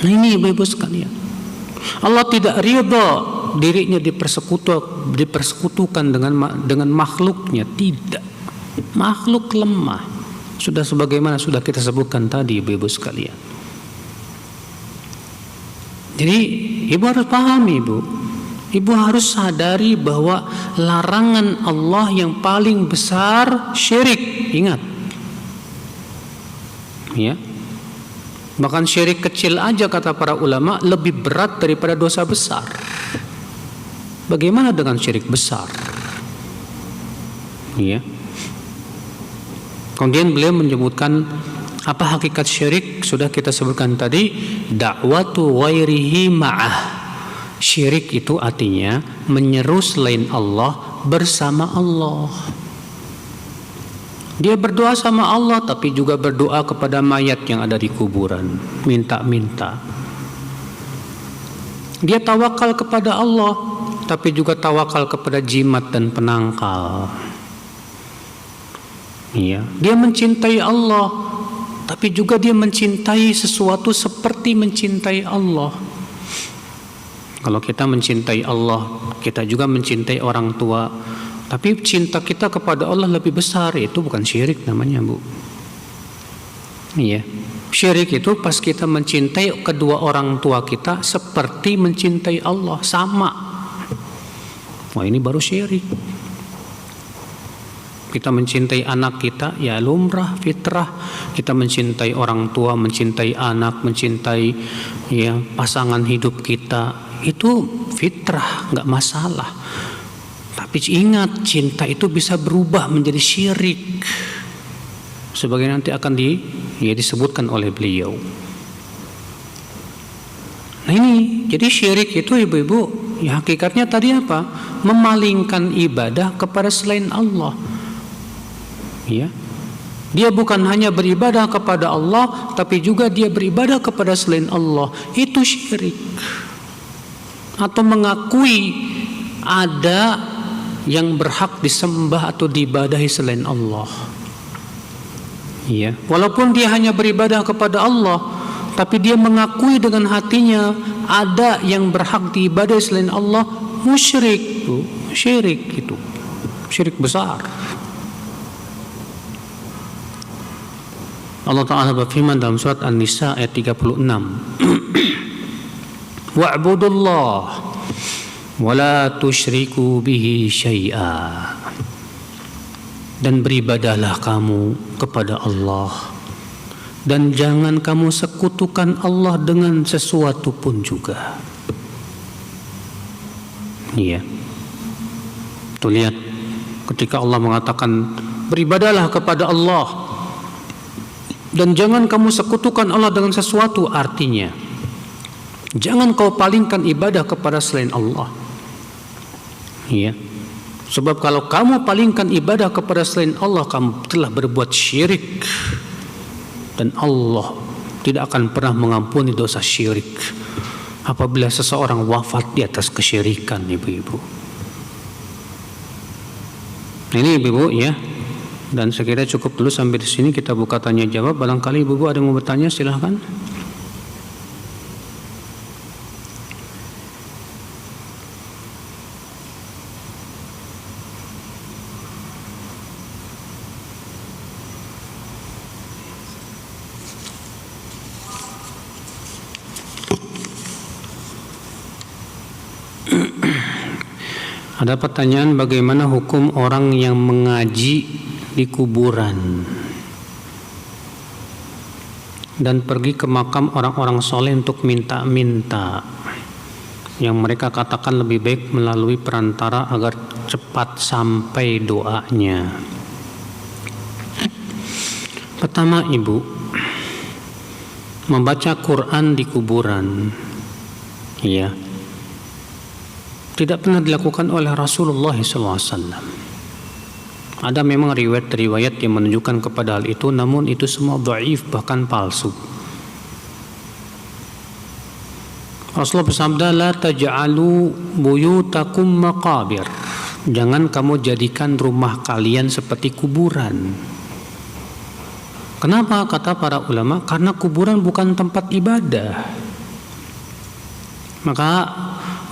Nah ini ibu-ibu sekalian, Allah tidak ridha dirinya dipersekutukan dengan makhluknya, tidak. Makhluk lemah. Sudah sebagaimana sudah kita sebutkan tadi, ibu-ibu sekalian. Jadi ibu harus pahami, ibu. Ibu harus sadari bahwa larangan Allah yang paling besar syirik. Ingat. Ya. Bahkan syirik kecil aja kata para ulama lebih berat daripada dosa besar. Bagaimana dengan syirik besar? Ya. Kemudian beliau menyebutkan apa hakikat syirik, sudah kita sebutkan tadi, da'watu ghairihi ma'ah. Syirik itu artinya menyeru selain Allah bersama Allah. Dia berdoa sama Allah tapi juga berdoa kepada mayat yang ada di kuburan, minta-minta. Dia tawakal kepada Allah tapi juga tawakal kepada jimat dan penangkal. Iya, dia mencintai Allah tapi juga dia mencintai sesuatu seperti mencintai Allah. Kalau kita mencintai Allah, kita juga mencintai orang tua, tapi cinta kita kepada Allah lebih besar, itu bukan syirik namanya, Bu. Iya. Syirik itu pas kita mencintai kedua orang tua kita seperti mencintai Allah, sama. Wah, ini baru syirik. Kita mencintai anak kita, ya lumrah, fitrah. Kita mencintai orang tua, mencintai anak, mencintai ya pasangan hidup kita, itu fitrah, nggak masalah. Tapi ingat, cinta itu bisa berubah menjadi syirik. Sebagai nanti akan disebutkan oleh beliau. Nah ini, jadi syirik itu ibu-ibu, ya hakikatnya tadi apa? Memalingkan ibadah kepada selain Allah. Ya, dia bukan hanya beribadah kepada Allah, tapi juga dia beribadah kepada selain Allah. Itu syirik. Atau mengakui ada yang berhak disembah atau diibadahi selain Allah. Ya, walaupun dia hanya beribadah kepada Allah, tapi dia mengakui dengan hatinya ada yang berhak diibadai selain Allah, musyrik, syirik itu, syirik besar. Allah Ta'ala berfirman dalam surat An-Nisa ayat 36, wa'budullah wa la tusyriku bihi syai'a, dan beribadahlah kamu kepada Allah dan jangan kamu sekutukan Allah dengan sesuatu pun juga. Iya. Tuh lihat, ketika Allah mengatakan beribadahlah kepada Allah dan jangan kamu sekutukan Allah dengan sesuatu, artinya jangan kau palingkan ibadah kepada selain Allah. Iya. Sebab kalau kamu palingkan ibadah kepada selain Allah, kamu telah berbuat syirik. Dan Allah tidak akan pernah mengampuni dosa syirik apabila seseorang wafat di atas kesyirikan, ibu-ibu. Ini ibu-ibu ya. Dan saya kira cukup dulu sampai di sini, kita buka tanya jawab. Barangkali ibu-ibu ada yang mau bertanya, silahkan. Ada pertanyaan, bagaimana hukum orang yang mengaji di kuburan dan pergi ke makam orang-orang soleh untuk minta-minta, yang mereka katakan lebih baik melalui perantara agar cepat sampai doanya. Pertama, ibu, membaca Quran di kuburan, ya, tidak pernah dilakukan oleh Rasulullah SAW. Ada memang riwayat-riwayat yang menunjukkan kepada hal itu, namun itu semua dhaif, bahkan palsu. Rasulullah bersabda, la taj'alu buyutakum maqabir. Jangan kamu jadikan rumah kalian seperti kuburan. Kenapa? Kata para ulama, karena kuburan bukan tempat ibadah. Maka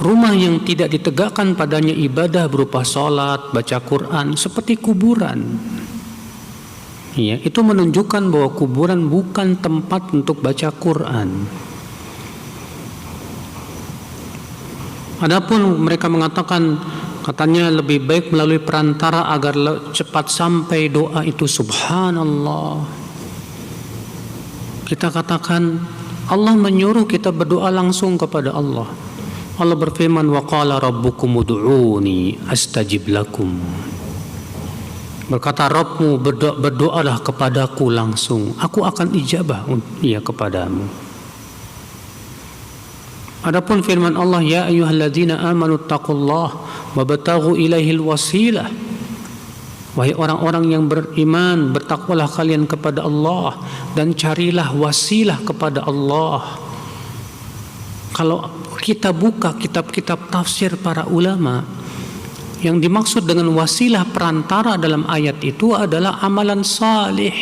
rumah yang tidak ditegakkan padanya ibadah berupa sholat, baca Quran, seperti kuburan. Ya, itu menunjukkan bahwa kuburan bukan tempat untuk baca Quran. Adapun mereka mengatakan, katanya lebih baik melalui perantara agar cepat sampai doa itu, subhanallah. Kita katakan, Allah menyuruh kita berdoa langsung kepada Allah. Allah berfirman, wa qala rabbukum ud'uni astajib lakum. Berkata Rabbmu, berdoalah kepadaku langsung, aku akan ijabah kepadamu. Adapun firman Allah, ya ayyuhalladzina amanu taqullah wabtaghu ilaihil wasilah. Wahai orang-orang yang beriman, bertakwalah kalian kepada Allah dan carilah wasilah kepada Allah. Kalau kita buka kitab-kitab tafsir para ulama, yang dimaksud dengan wasilah perantara dalam ayat itu adalah amalan salih,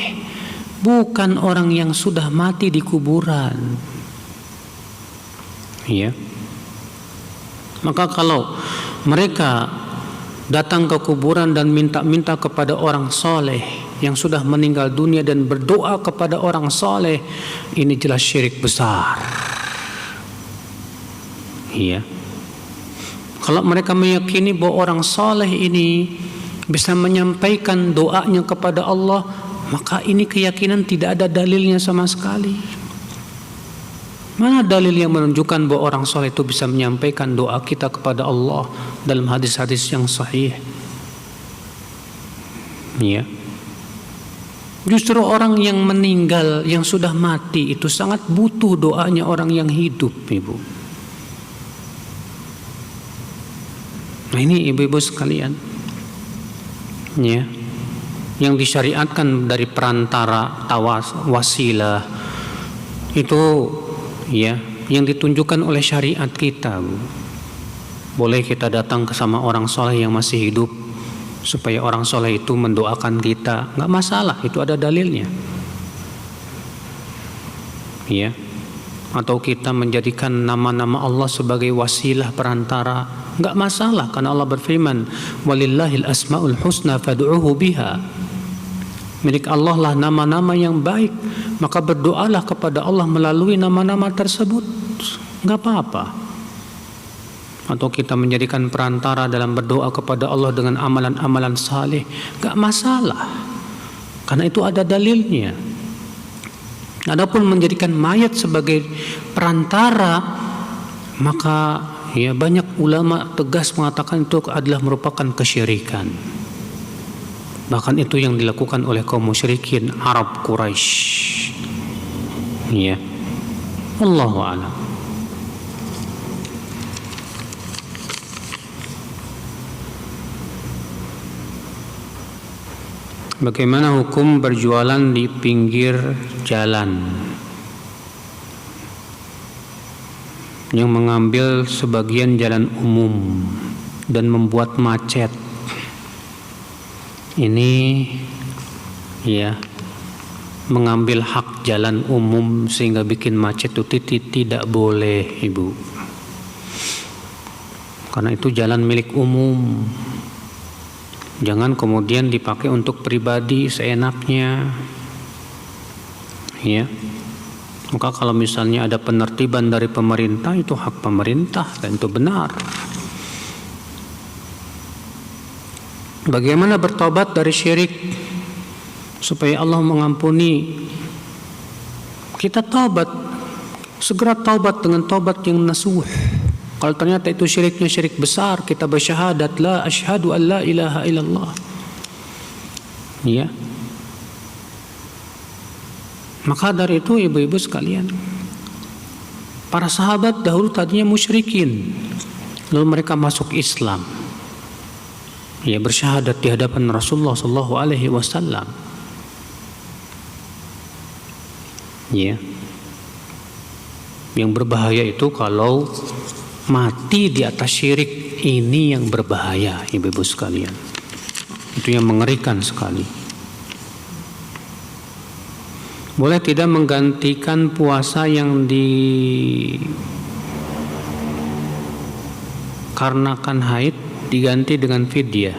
bukan orang yang sudah mati di kuburan. Ya. Maka kalau mereka datang ke kuburan dan minta-minta kepada orang soleh yang sudah meninggal dunia dan berdoa kepada orang soleh, ini jelas syirik besar. Iya. Kalau mereka meyakini bahwa orang soleh ini bisa menyampaikan doanya kepada Allah, maka ini keyakinan tidak ada dalilnya sama sekali. Mana dalil yang menunjukkan bahwa orang soleh itu bisa menyampaikan doa kita kepada Allah dalam hadis-hadis yang sahih? Ya. Justru orang yang meninggal, yang sudah mati itu sangat butuh doanya orang yang hidup, ibu. Nah ini ibu-ibu sekalian, ya, yang disyariatkan dari perantara wasilah itu, ya, yang ditunjukkan oleh syariat kita. Boleh kita datang ke sama orang soleh yang masih hidup supaya orang soleh itu mendoakan kita, nggak masalah, itu ada dalilnya. Ya, atau kita menjadikan nama-nama Allah sebagai wasilah perantara, enggak masalah, karena Allah berfirman, walillahil asmaul husna fad'uhu biha. Milik Allah lah nama-nama yang baik, maka berdoalah kepada Allah melalui nama-nama tersebut, enggak apa-apa. Atau kita menjadikan perantara dalam berdoa kepada Allah dengan amalan-amalan saleh, enggak masalah, karena itu ada dalilnya. Adapun menjadikan mayat sebagai perantara, maka ya banyak ulama tegas mengatakan itu adalah merupakan kesyirikan. Bahkan itu yang dilakukan oleh kaum musyrikin Arab Quraisy. Ya. Wallahu a'lam. Bagaimana hukum berjualan di pinggir jalan yang mengambil sebagian jalan umum dan membuat macet? Ini ya, mengambil hak jalan umum sehingga bikin macet itu tidak boleh, Ibu. Karena itu jalan milik umum. Jangan kemudian dipakai untuk pribadi seenaknya. Ya. Maka kalau misalnya ada penertiban dari pemerintah, itu hak pemerintah dan itu benar. Bagaimana bertobat dari syirik supaya Allah mengampuni? Kita taubat, segera taubat dengan taubat yang nasuh. Kalau ternyata itu syiriknya syirik besar, kita bersyahadat la asyhadu an la ilaha illallah. Ya. Maka dari itu ibu-ibu sekalian, para sahabat dahulu tadinya musyrikin, lalu mereka masuk Islam. Ya, bersyahadat di hadapan Rasulullah sallallahu alaihi wasallam. Ya. Yang berbahaya itu kalau mati di atas syirik, ini yang berbahaya, ibu-ibu sekalian. Itu yang mengerikan sekali. Boleh tidak menggantikan puasa yang dikarenakan haid diganti dengan fidyah.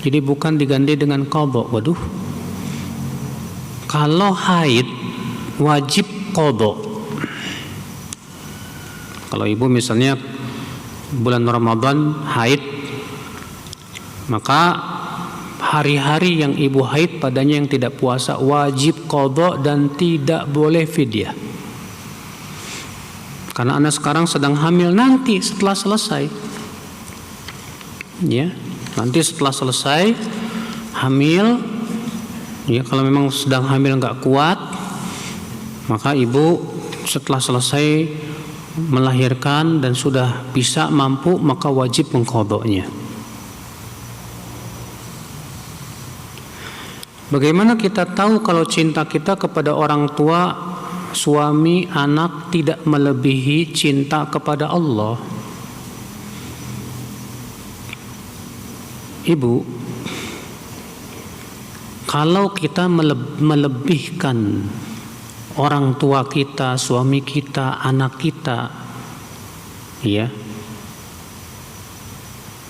Jadi bukan diganti dengan qadha. Waduh. Kalau haid wajib qadha. Kalau ibu misalnya bulan Ramadan haid, maka hari-hari yang ibu haid padanya yang tidak puasa wajib qadha dan tidak boleh fidyah. Karena Anda sekarang sedang hamil, nanti setelah selesai, ya, nanti setelah selesai hamil, ya, kalau memang sedang hamil nggak kuat, maka ibu setelah selesai melahirkan dan sudah bisa mampu, maka wajib mengqadhanya. Bagaimana kita tahu kalau cinta kita kepada orang tua, suami, anak tidak melebihi cinta kepada Allah? Ibu, kalau kita melebihkan orang tua kita, suami kita, anak kita, ya,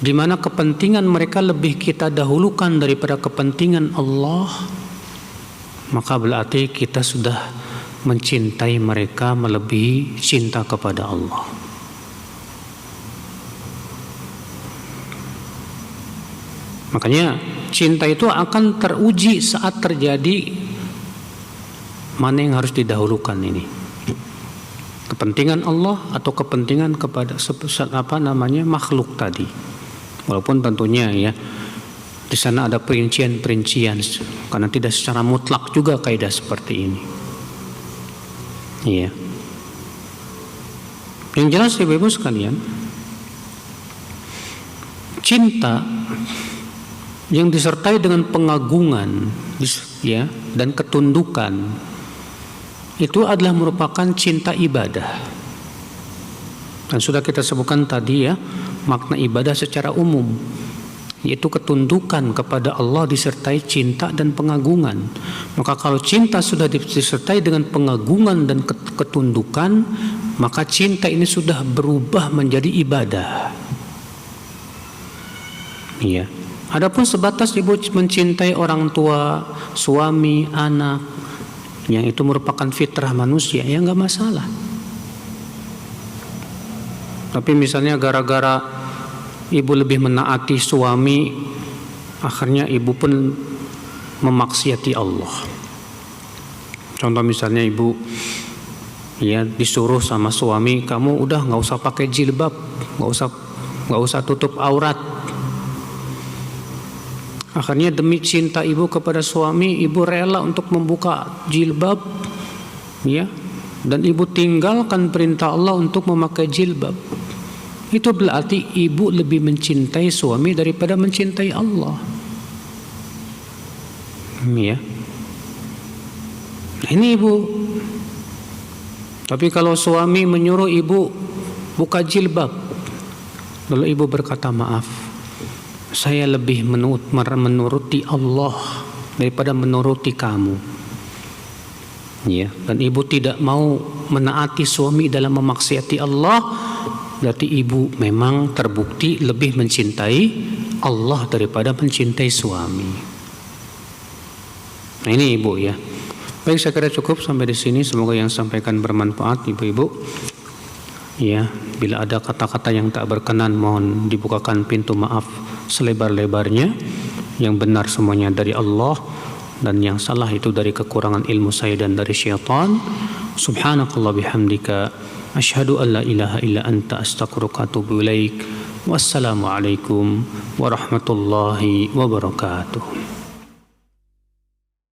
di mana kepentingan mereka lebih kita dahulukan daripada kepentingan Allah, maka berarti kita sudah mencintai mereka melebihi cinta kepada Allah. Makanya cinta itu akan teruji saat terjadi mana yang harus didahulukan ini, kepentingan Allah atau kepentingan kepada makhluk tadi. Walaupun tentunya ya di sana ada perincian-perincian, karena tidak secara mutlak juga kaidah seperti ini. Iya. Yang jelas ibu-ibu sekalian, cinta yang disertai dengan pengagungan, ya, dan ketundukan, itu adalah merupakan cinta ibadah. Dan sudah kita sebutkan tadi ya, makna ibadah secara umum. yaitu ketundukan kepada Allah disertai cinta dan pengagungan. Maka kalau cinta sudah disertai dengan pengagungan dan ketundukan, maka cinta ini sudah berubah menjadi ibadah. Iya. Adapun sebatas ibu mencintai orang tua, suami, anak, yang itu merupakan fitrah manusia, ya nggak masalah. Tapi misalnya gara-gara ibu lebih menaati suami, akhirnya ibu pun memaksiati Allah. Contoh misalnya ibu ya disuruh sama suami, kamu udah nggak usah pakai jilbab, nggak usah tutup aurat. Akhirnya demi cinta ibu kepada suami, ibu rela untuk membuka jilbab, ya, dan ibu tinggalkan perintah Allah untuk memakai jilbab. Itu berarti ibu lebih mencintai suami daripada mencintai Allah. Ya. Nah, ini ibu. Tapi kalau suami menyuruh ibu buka jilbab, lalu ibu berkata, maaf, saya lebih menuruti Allah daripada menuruti kamu. Ya. Dan ibu tidak mau menaati suami dalam memaksiati Allah, berarti ibu memang terbukti lebih mencintai Allah daripada mencintai suami. Nah, ini ibu ya. Baik, saya kira cukup sampai di sini. Semoga yang sampaikan bermanfaat, ibu-ibu. Ya, bila ada kata-kata yang tak berkenan, mohon dibukakan pintu maaf selebar-lebarnya. Yang benar semuanya dari Allah, dan yang salah itu dari kekurangan ilmu saya dan dari syaitan. Subhanakallah bihamdika, asyhadu an la ilaha illa anta, astaghfiruka wa atubu ilaik. Wassalamualaikum warahmatullahi wabarakatuh.